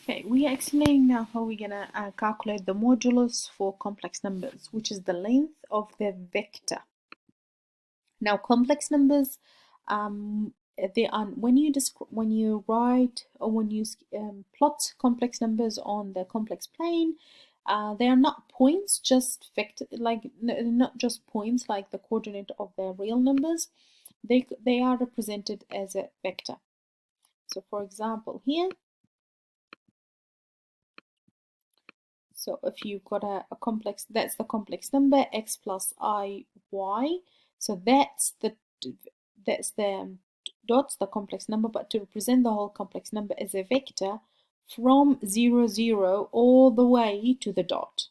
Okay, we are explaining now how we're gonna calculate the modulus for complex numbers, which is the length of the vector. Now, complex numbers, they are when you write or when you plot complex numbers on the complex plane, they are not points, just vector, like not just points like the coordinate of the real numbers. They are represented as a vector. So, for example, here. So if you've got a complex, that's the complex number x plus I y. So that's the dots, the complex number, but to represent the whole complex number as a vector from 0, 0 all the way to the dot.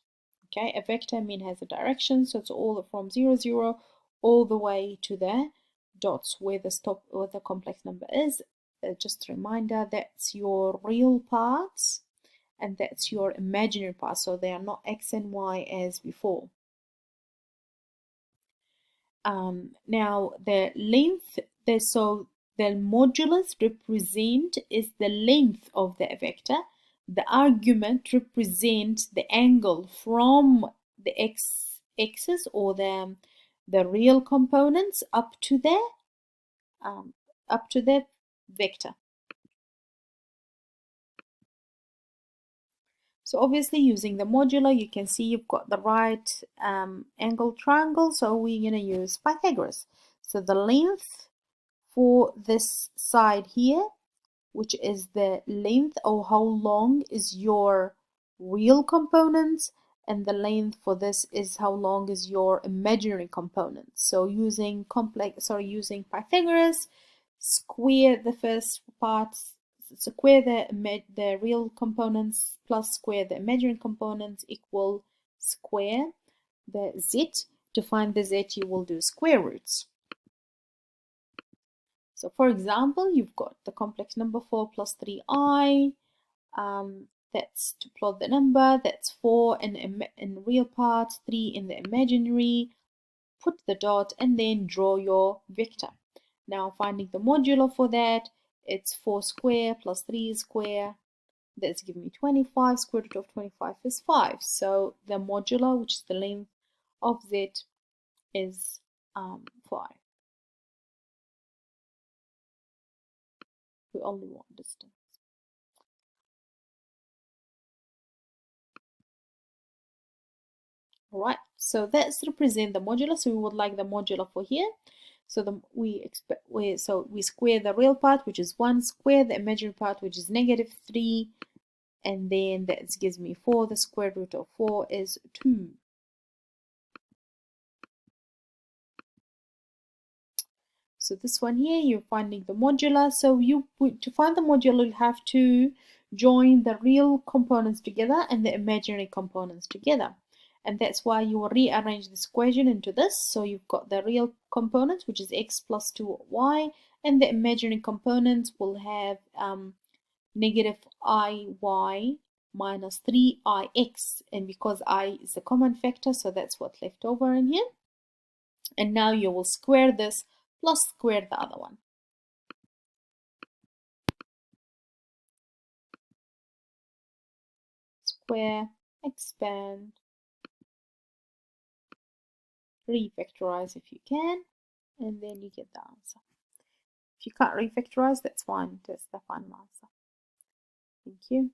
Okay, a vector has a direction, so it's all from 0, 0 all the way to the dots where the complex number is. Just a reminder, that's your real parts and that's your imaginary part, so they are not x and y as before. Now the length, so the modulus represent is the length of the vector. The argument represents the angle from the x-axis or the real components up to the vector. So obviously using the modular, you can see you've got the right angle triangle, so we're going to use Pythagoras. So the length for this side here, which is the length or how long is your real components, and the length for this is how long is your imaginary components. So using Pythagoras, square the first part, square the real components plus square the imaginary components equal square the z. To find the z, you will do square roots. So for example, you've got the complex number 4 plus 3i. That's to plot the number. That's 4 in real part, 3 in the imaginary. Put the dot and then draw your vector. Now finding the modular for that, it's 4 square plus 3 square. That's giving me 25. Square root of 25 is 5. So the modular, which is the length of z, is 5. We only want distance. Alright, so that's represent the modular. So we would like the modular for here. So we square the real part, which is 1, square the imaginary part, which is -3, and then that gives me 4. The square root of 4 is 2. So this one here, you're finding the modular. So to find the modular, you have to join the real components together and the imaginary components together. And that's why you will rearrange this equation into this. So you've got the real components, which is x plus 2y, and the imaginary components will have -iy minus 3ix. And because I is a common factor, so that's what's left over in here. And now you will square this plus square the other one. Square, expand, refactorize if you can, and then you get the answer. If you can't refactorize, that's fine. That's the final answer. Thank you.